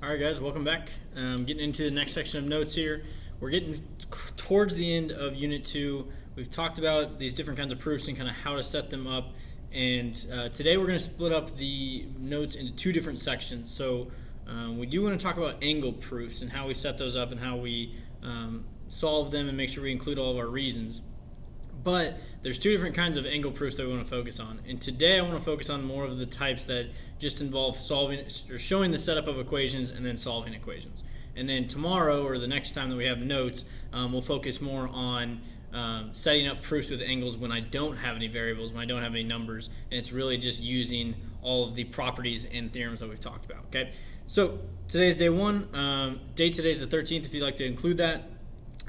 All right, guys, welcome back. Getting into the next section of notes here. We're getting towards the end of Unit 2. We've talked about these different kinds of proofs and kind of how to set them up. And today we're going to split up the notes into two different sections. So we do want to talk about angle proofs and how we set those up and how we solve them and make sure we include all of our reasons. But there's two different kinds of angle proofs that we want to focus on. And today I want to focus on more of the types that just involve solving or showing the setup of equations and then solving equations. And then tomorrow or the next time that we have notes, we'll focus more on setting up proofs with angles when I don't have any variables, when I don't have any numbers, and it's really just using all of the properties and theorems that we've talked about. Okay, so today's day one. Date today is the 13th if you'd like to include that.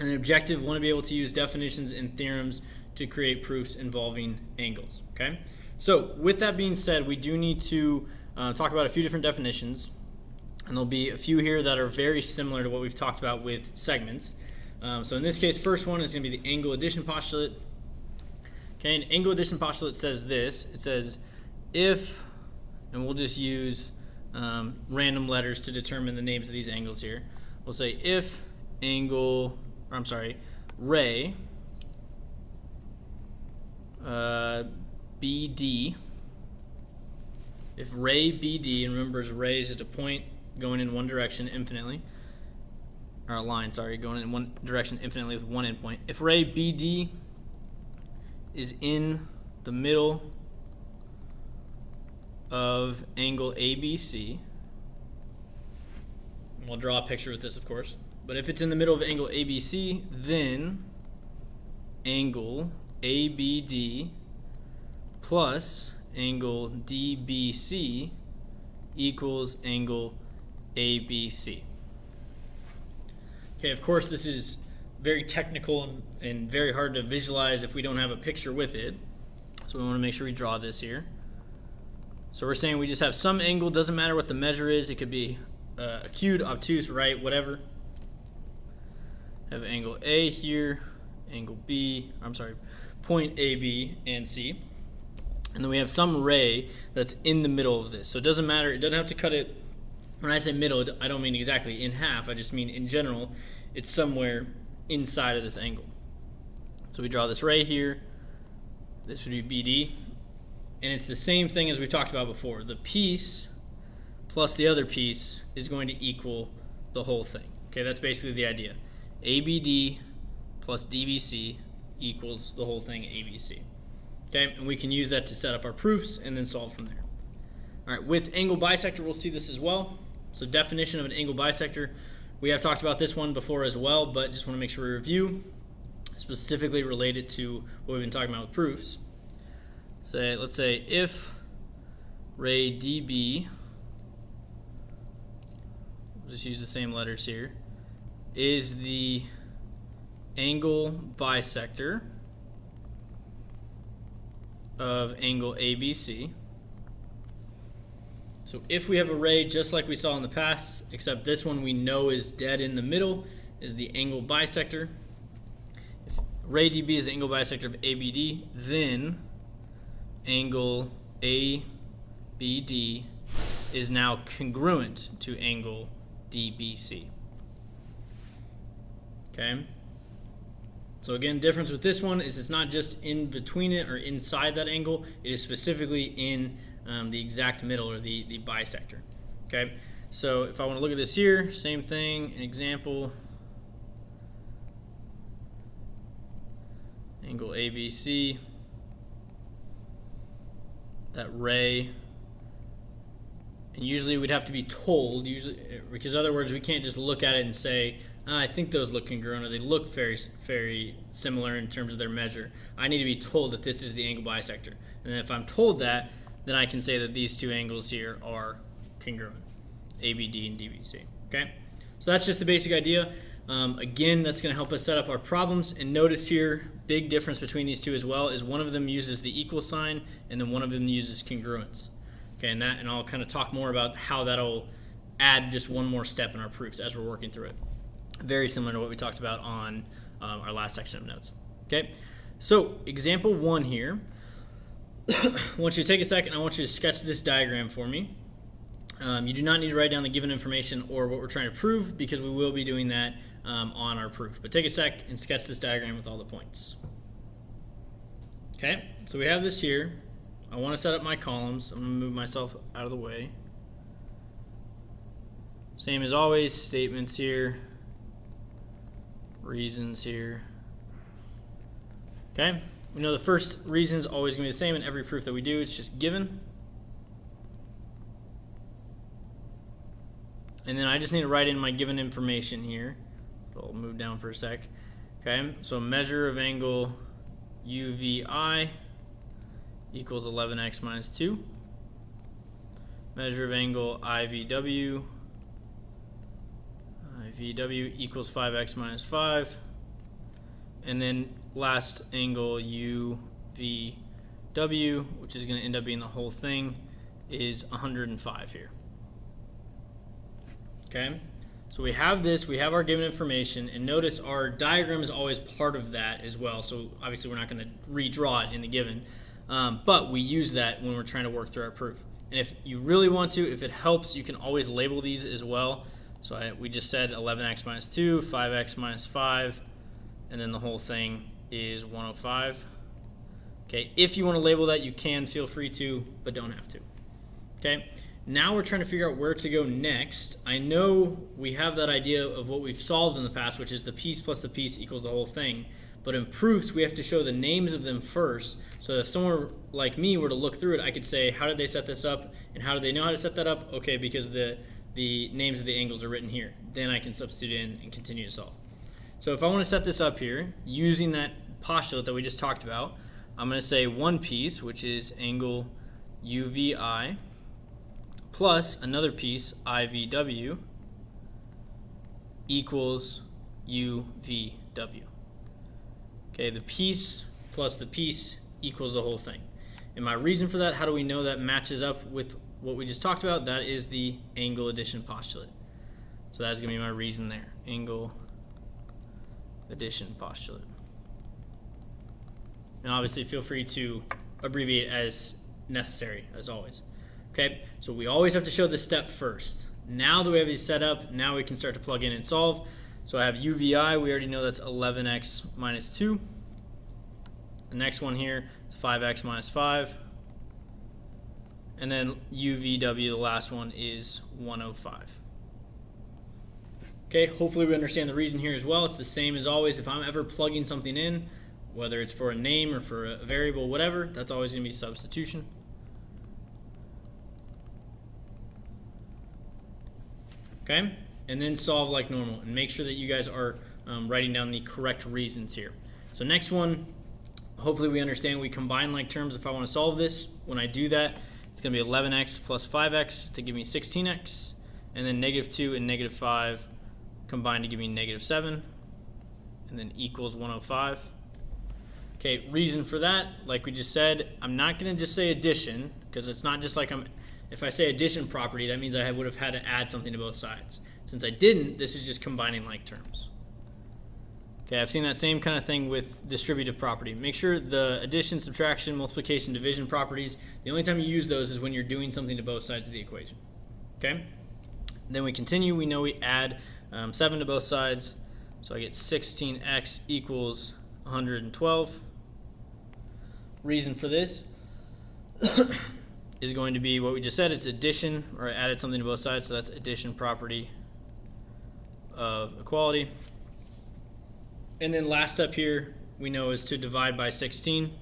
And an objective, want to be able to use definitions and theorems to create proofs involving angles. Okay, so with that being said, we do need to talk about a few different definitions, and there'll be a few here that are very similar to what we've talked about with segments. So in this case, first one is going to be the angle addition postulate. Okay, an angle addition postulate says this. It says if, and we'll just use random letters to determine the names of these angles here. We'll say if ray BD, if ray BD, and remember ray is just a point going in one direction infinitely, or a line, sorry, going in one direction infinitely with one endpoint. If ray BD is in the middle of angle ABC, we'll draw a picture with this, of course, but if it's in the middle of angle ABC, then angle ABD plus angle DBC equals angle ABC. Okay, of course this is very technical and very hard to visualize if we don't have a picture with it. So we want to make sure we draw this here. So we're saying we just have some angle, doesn't matter what the measure is. It could be acute, obtuse, right, whatever. Have angle A here, angle B, point AB and C. And then we have some ray that's in the middle of this. So it doesn't matter, it doesn't have to cut it. When I say middle, I don't mean exactly in half, I just mean in general, it's somewhere inside of this angle. So we draw this ray here, this would be BD, and it's the same thing as we've talked about before. The piece plus the other piece is going to equal the whole thing. Okay, that's basically the idea. ABD plus DBC equals the whole thing ABC. Okay, and we can use that to set up our proofs and then solve from there. All right, with angle bisector, we'll see this as well. So definition of an angle bisector, we have talked about this one before as well, but just want to make sure we review, specifically related to what we've been talking about with proofs. Let's say if ray DB, we'll just use the same letters here, is the angle bisector of angle ABC. So if we have a ray just like we saw in the past, except this one we know is dead in the middle, is the angle bisector. If ray DB is the angle bisector of ABD, then angle ABD is now congruent to angle DBC. Okay? So again, difference with this one is it's not just in between it or inside that angle, it is specifically in the exact middle or the bisector. Okay, so if I want to look at this here, same thing, an example, angle ABC, that ray, and usually we'd have to be told, because other words we can't just look at it and say, I think those look congruent, or they look very, very similar in terms of their measure. I need to be told that this is the angle bisector. And if I'm told that, then I can say that these two angles here are congruent, ABD and DBC. Okay? So that's just the basic idea. Again, that's going to help us set up our problems. And notice here, big difference between these two as well is one of them uses the equal sign, and then one of them uses congruence. Okay, and I'll kind of talk more about how that'll add just one more step in our proofs as we're working through it. Very similar to what we talked about on our last section of notes. Okay, so example 1 here. I want you to take a second. I want you to sketch this diagram for me. You do not need to write down the given information or what we're trying to prove because we will be doing that on our proof. But take a sec and sketch this diagram with all the points. Okay, so we have this here. I want to set up my columns. I'm going to move myself out of the way. Same as always, statements here, reasons here. Okay, we know the first reason is always going to be the same in every proof that we do. It's just given. And then I just need to write in my given information here. So I'll move down for a sec. Okay, so measure of angle UVI equals 11x minus 2. Measure of angle IVW equals 5x minus 5. And then last angle UVW, which is going to end up being the whole thing, is 105 here. Okay, so we have this, we have our given information, and notice our diagram is always part of that as well. So obviously we're not going to redraw it in the given, but we use that when we're trying to work through our proof. And if you really want to, if it helps, you can always label these as well. So we just said 11x minus 2, 5x minus 5, and then the whole thing is 105. Okay, if you want to label that, you can, feel free to, but don't have to. Okay. Now we're trying to figure out where to go next. I know we have that idea of what we've solved in the past, which is the piece plus the piece equals the whole thing. But in proofs, we have to show the names of them first. So if someone like me were to look through it, I could say, how did they set this up? And how do they know how to set that up? Okay, because the names of the angles are written here. Then I can substitute in and continue to solve. So if I want to set this up here, using that postulate that we just talked about, I'm going to say one piece, which is angle UVI, plus another piece, IVW, equals UVW. Okay, the piece plus the piece equals the whole thing. And my reason for that, how do we know that matches up with what we just talked about? That is the angle addition postulate. So that's going to be my reason there, angle addition postulate. And obviously feel free to abbreviate as necessary, as always. Okay, so we always have to show this step first. Now that we have these set up, now we can start to plug in and solve. So I have UVI, we already know that's 11x minus 2. The next one here is 5x minus 5. And then UVW, the last one, is 105. Okay, hopefully we understand the reason here as well. It's the same as always. If I'm ever plugging something in, whether it's for a name or for a variable, whatever, that's always going to be substitution. Okay, and then solve like normal and make sure that you guys are writing down the correct reasons here. So next one, hopefully we understand we combine like terms if I want to solve this. When I do that, it's going to be 11x plus 5x to give me 16x, and then negative 2 and negative 5 combine to give me negative 7, and then equals 105. Okay, reason for that, like we just said, I'm not going to just say addition, because it's not just like if I say addition property, that means I would have had to add something to both sides. Since I didn't, this is just combining like terms. Okay, I've seen that same kind of thing with distributive property. Make sure the addition, subtraction, multiplication, division properties, the only time you use those is when you're doing something to both sides of the equation. Okay? Then we continue. We know we add 7 to both sides. So I get 16x equals 112. Reason for this is going to be what we just said. It's addition, or I added something to both sides, so that's addition property of equality. And then last step here we know is to divide by 16.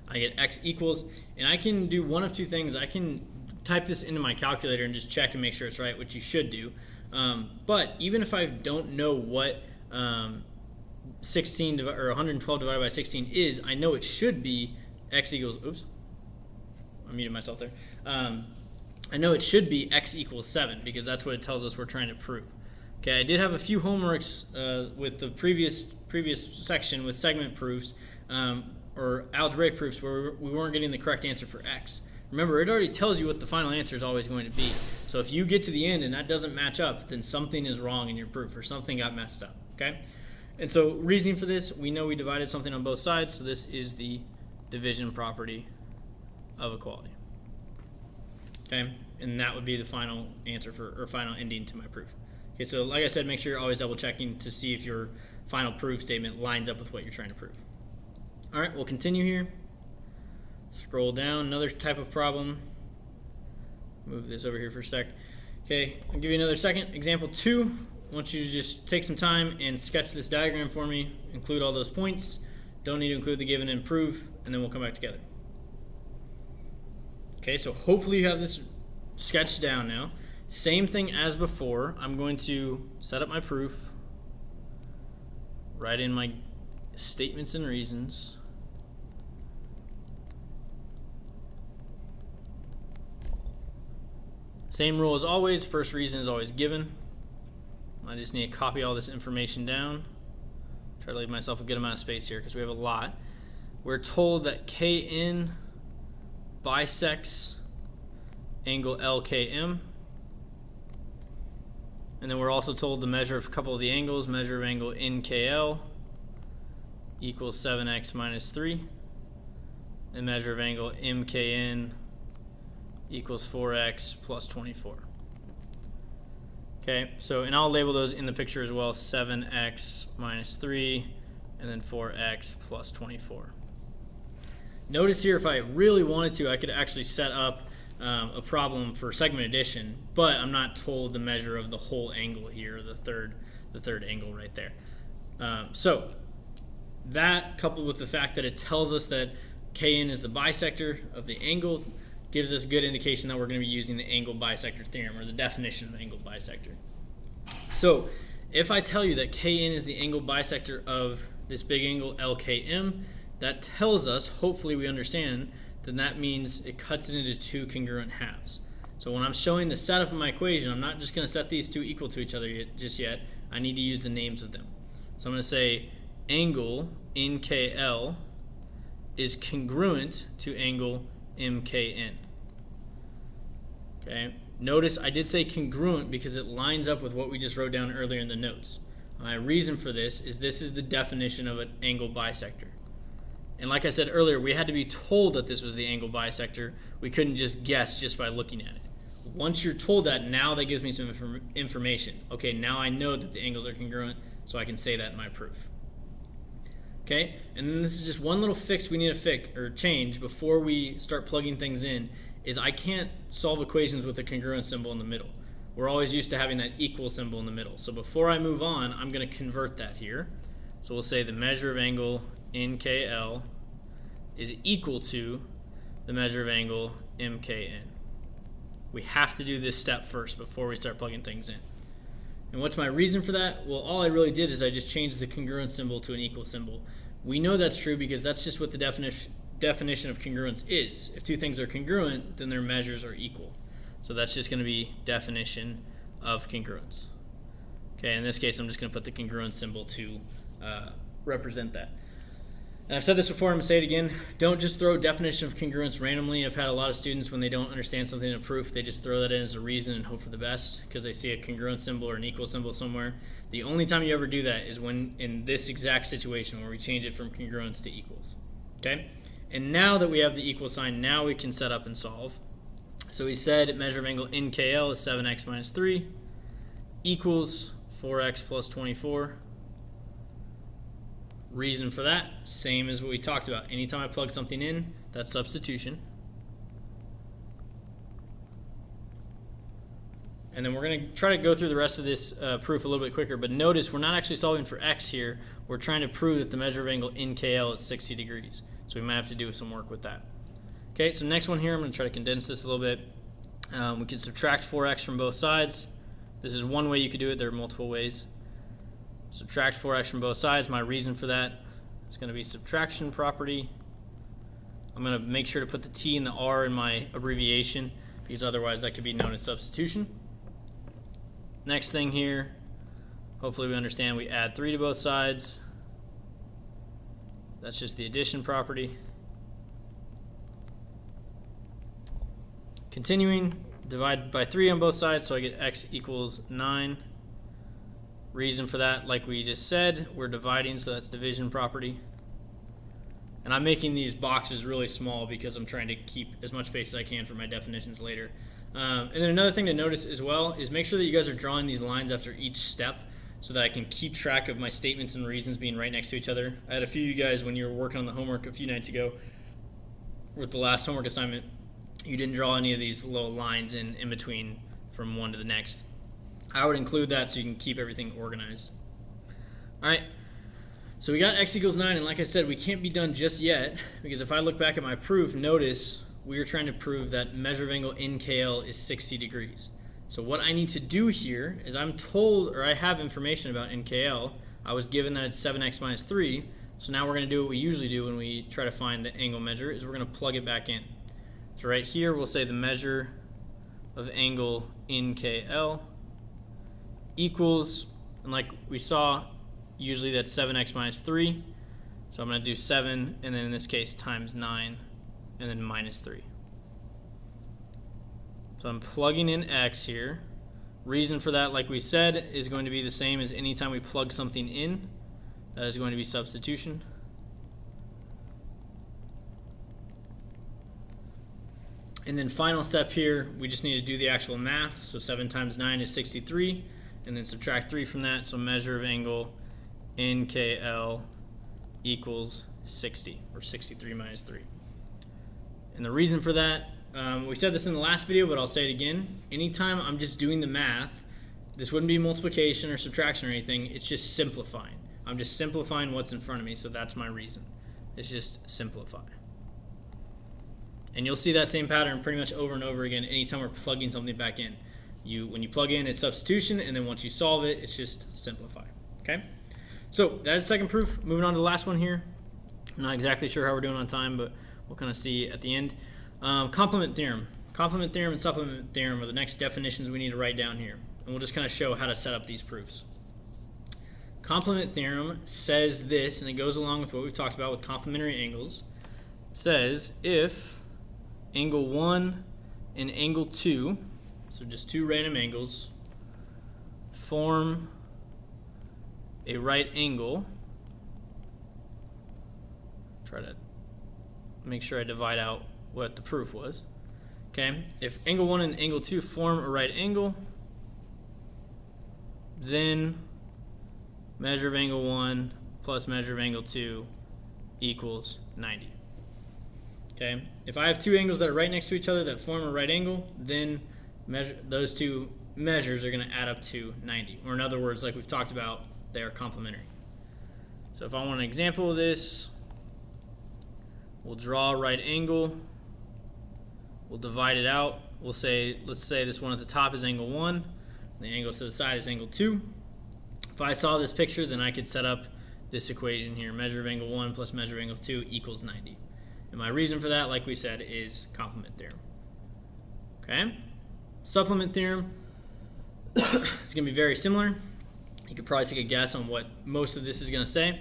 I get x equals, and I can do one of two things. I can type this into my calculator and just check and make sure it's right, which you should do. But even if I don't know what 16 or 112 divided by 16 is, I know it should be x equals, oops, I muted myself there. I know it should be x equals 7 because that's what it tells us we're trying to prove. Okay, I did have a few homeworks with the previous section with segment proofs or algebraic proofs where we weren't getting the correct answer for x. Remember, it already tells you what the final answer is always going to be. So if you get to the end and that doesn't match up, then something is wrong in your proof or something got messed up. Okay, and so reasoning for this, we know we divided something on both sides, so this is the division property of equality. Okay, and that would be the final answer or final ending to my proof. Okay, so like I said, make sure you're always double checking to see if your final proof statement lines up with what you're trying to prove. All right, we'll continue here. Scroll down, another type of problem. Move this over here for a sec. Okay, I'll give you another second. Example 2, I want you to just take some time and sketch this diagram for me, include all those points. Don't need to include the given and prove, and then we'll come back together. Okay, so hopefully you have this sketched down now. Same thing as before. I'm going to set up my proof, write in my statements and reasons. Same rule as always, first reason is always given. I just need to copy all this information down. Try to leave myself a good amount of space here because we have a lot. We're told that Kn bisects angle LKM. And then we're also told to measure a couple of the angles. Measure of angle NKL equals 7x minus 3. And measure of angle MKN equals 4x plus 24. Okay, so, and I'll label those in the picture as well, 7x minus 3, and then 4x plus 24. Notice here, if I really wanted to, I could actually set up a problem for segment addition, but I'm not told the measure of the whole angle here, the third angle right there. So that, coupled with the fact that it tells us that Kn is the bisector of the angle, gives us good indication that we're going to be using the angle bisector theorem, or the definition of angle bisector. So if I tell you that Kn is the angle bisector of this big angle LKM, that tells us, hopefully we understand, that means it cuts it into two congruent halves. So when I'm showing the setup of my equation, I'm not just going to set these two equal to each other just yet. I need to use the names of them. So I'm going to say angle NKL is congruent to angle MKN. Okay. Notice I did say congruent because it lines up with what we just wrote down earlier in the notes. My reason for this is the definition of an angle bisector. And like I said earlier, we had to be told that this was the angle bisector. We couldn't just guess just by looking at it. Once you're told that, now that gives me some information. Okay, now I know that the angles are congruent, so I can say that in my proof. Okay, and then this is just one little fix we need to fix or change before we start plugging things in, is I can't solve equations with a congruent symbol in the middle. We're always used to having that equal symbol in the middle. So before I move on, I'm going to convert that here. So we'll say the measure of angle NKL is equal to the measure of angle MKN. We have to do this step first before we start plugging things in. And what's my reason for that? Well, all I really did is I just changed the congruent symbol to an equal symbol. We know that's true because that's just what the definition of congruence is. If two things are congruent, then their measures are equal. So that's just going to be definition of congruence. Okay, in this case, I'm just going to put the congruent symbol to represent that. And I've said this before, I'm going to say it again. Don't just throw definition of congruence randomly. I've had a lot of students, when they don't understand something in a proof, they just throw that in as a reason and hope for the best because they see a congruent symbol or an equal symbol somewhere. The only time you ever do that is when in this exact situation where we change it from congruence to equals. Okay? And now that we have the equal sign, now we can set up and solve. So we said measure of angle NKL is 7x minus 3 equals 4x plus 24. Reason for that, same as what we talked about. Anytime I plug something in, that's substitution. And then we're going to try to go through the rest of this proof a little bit quicker, but notice we're not actually solving for x here. We're trying to prove that the measure of angle NKL is 60 degrees. So we might have to do some work with that. Okay, so next one here, I'm going to try to condense this a little bit. We can subtract 4x from both sides. This is one way you could do it. There are multiple ways. Subtract 4x from both sides. My reason for that is going to be subtraction property. I'm going to make sure to put the T and the R in my abbreviation because otherwise that could be known as substitution. Next thing here, hopefully we understand we add 3 to both sides. That's just the addition property. Continuing, divide by 3 on both sides so I get x equals 9. Reason for that, like we just said, we're dividing, so that's division property. And I'm making these boxes really small because I'm trying to keep as much space as I can for my definitions later. And then another thing to notice as well is make sure that you guys are drawing these lines after each step so that I can keep track of my statements and reasons being right next to each other. I had a few of you guys when you were working on the homework a few nights ago with the last homework assignment, you didn't draw any of these little lines in between from one to the next. I would include that so you can keep everything organized. All right, so we got x equals 9, and like I said, we can't be done just yet because if I look back at my proof, notice we are trying to prove that measure of angle NKL is 60 degrees. So what I need to do here is I'm told, or I have information about NKL. I was given that it's 7x minus 3. So now we're going to do what we usually do when we try to find the angle measure, is we're going to plug it back in. So right here we'll say the measure of angle NKL equals, and like we saw, usually that's 7x minus 3. So I'm going to do 7, and then in this case times 9, and then minus 3. So I'm plugging in x here. Reason for that, like we said, is going to be the same as anytime we plug something in. That is going to be substitution. And then final step here, we just need to do the actual math. So 7 times 9 is 63, and then subtract 3 from that. So measure of angle NKL equals 60, or 63 minus 3. And the reason for that, we said this in the last video, but I'll say it again. Anytime I'm just doing the math, this wouldn't be multiplication or subtraction or anything. It's just simplifying. I'm just simplifying what's in front of me, so that's my reason. It's just simplify. And you'll see that same pattern pretty much over and over again anytime we're plugging something back in. When you plug in, it's substitution, and then once you solve it, it's just simplify. Okay? So that's the second proof. Moving on to the last one here. I'm not exactly sure how we're doing on time, but we'll kind of see at the end. Complement theorem. Complement theorem and supplement theorem are the next definitions we need to write down here. And we'll just kind of show how to set up these proofs. Complement theorem says this, and it goes along with what we've talked about with complementary angles. It says if angle 1 and angle 2, so just two random angles, form a right angle. Try to make sure I divide out what the proof was. Okay, if angle 1 and angle 2 form a right angle, then measure of angle 1 plus measure of angle 2 equals 90. Okay, if I have two angles that are right next to each other that form a right angle, then those two measures are going to add up to 90. Or in other words, like we've talked about, they are complementary. So if I want an example of this, we'll draw a right angle. We'll divide it out. Let's say this one at the top is angle 1, and the angle to the side is angle 2. If I saw this picture, then I could set up this equation here. Measure of angle 1 plus measure of angle 2 equals 90. And my reason for that, like we said, is complement theorem. Okay? Supplement theorem is going to be very similar. You could probably take a guess on what most of this is going to say.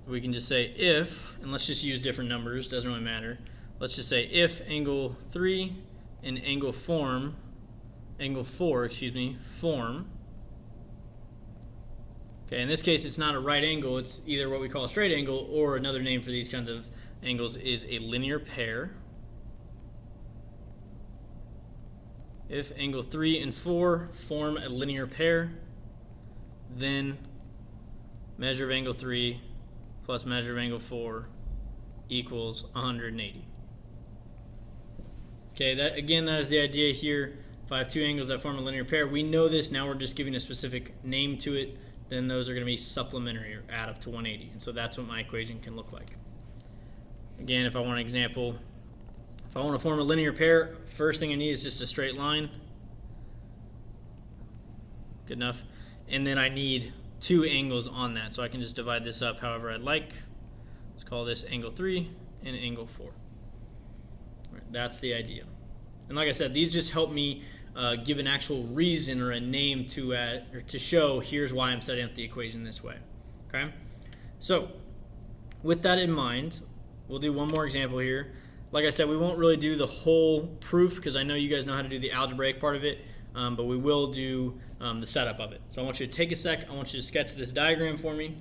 We can just say if, and let's just use different numbers, doesn't really matter. Let's just say if angle 3 and angle 4, form. Okay, in this case, it's not a right angle. It's either what we call a straight angle, or another name for these kinds of angles is a linear pair. If angle 3 and 4 form a linear pair, then measure of angle 3 plus measure of angle 4 equals 180. Okay, that is the idea here. If I have two angles that form a linear pair, we know this. Now we're just giving a specific name to it. Then those are going to be supplementary, or add up to 180. And so that's what my equation can look like. Again, if I want an example, if I want to form a linear pair, first thing I need is just a straight line. Good enough. And then I need two angles on that. So I can just divide this up however I'd like. Let's call this angle 3 and angle 4. Right, that's the idea. And like I said, these just help me give an actual reason or a name to show here's why I'm setting up the equation this way. Okay? So with that in mind, we'll do one more example here. Like I said, we won't really do the whole proof because I know you guys know how to do the algebraic part of it, but we will do the setup of it. So I want you to take a sec. I want you to sketch this diagram for me,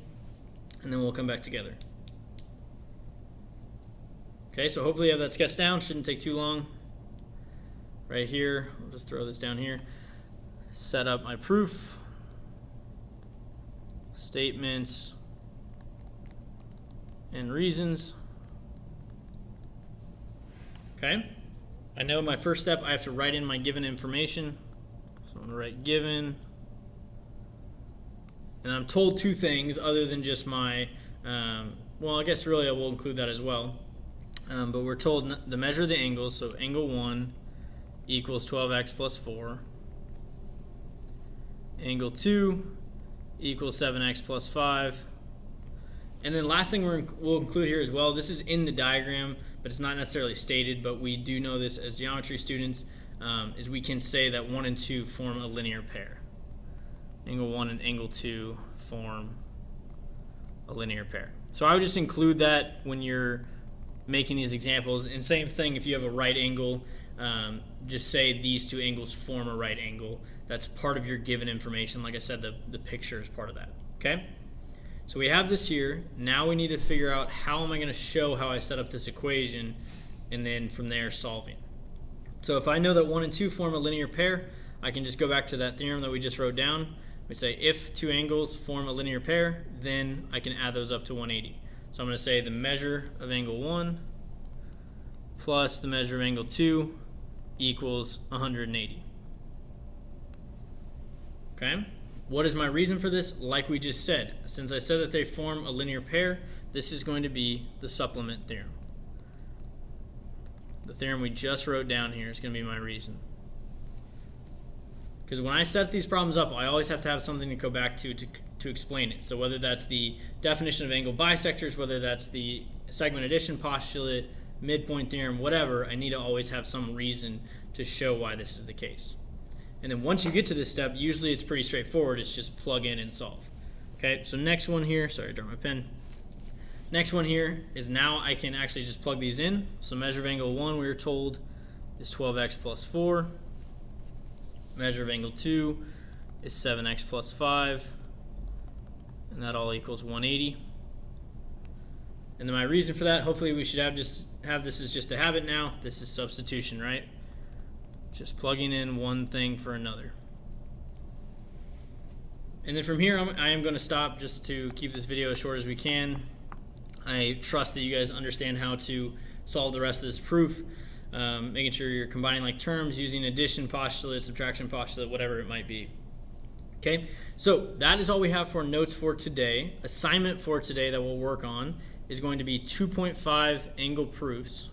and then we'll come back together. Okay, so hopefully you have that sketched down. Shouldn't take too long. right here. I'll just throw this down here. Set up my proof, statements, and reasons. Okay. I know my first step, I have to write in my given information. So I'm going to write given. And I'm told two things other than just my, well, I guess really I will include that as well. But we're told the measure of the angles, so angle 1 equals 12x plus 4. Angle 2 equals 7x plus 5. And then last thing we'll include here as well, this is in the diagram, but it's not necessarily stated, but we do know this as geometry students, is we can say that 1 and 2 form a linear pair. Angle 1 and angle 2 form a linear pair. So I would just include that when you're making these examples. And same thing if you have a right angle, just say these two angles form a right angle. That's part of your given information. Like I said, the picture is part of that. Okay? So we have this here. Now we need to figure out how am I going to show how I set up this equation, and then from there solving. So if I know that 1 and 2 form a linear pair, I can just go back to that theorem that we just wrote down. We say if two angles form a linear pair, then I can add those up to 180. So I'm going to say the measure of angle 1 plus the measure of angle 2 equals 180. Okay? What is my reason for this? Like we just said, since I said that they form a linear pair, this is going to be the supplement theorem. The theorem we just wrote down here is going to be my reason. Because when I set these problems up, I always have to have something to go back to explain it. So whether that's the definition of angle bisectors, whether that's the segment addition postulate, midpoint theorem, whatever, I need to always have some reason to show why this is the case. And then once you get to this step, usually it's pretty straightforward. It's just plug in and solve. Okay, so next one here, sorry, I dropped my pen. Next one here is now I can actually just plug these in. So measure of angle 1, we were told, is 12x plus 4. Measure of angle 2 is 7x plus 5. And that all equals 180. And then my reason for that, hopefully we should have this as just a habit now. This is substitution, right? Just plugging in one thing for another. And then from here, I am going to stop just to keep this video as short as we can. I trust that you guys understand how to solve the rest of this proof, making sure you're combining like terms, using addition postulate, subtraction postulate, whatever it might be. Okay, so that is all we have for notes for today. Assignment for today that we'll work on is going to be 2.5 angle proofs.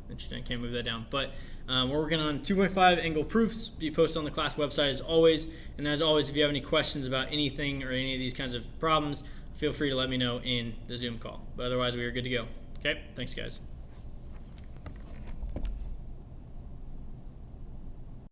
Interesting, I can't move that down. But we're working on 2.5 angle proofs. Be posted on the class website as always. And as always, if you have any questions about anything or any of these kinds of problems, feel free to let me know in the Zoom call. But otherwise, we are good to go. Okay, thanks guys.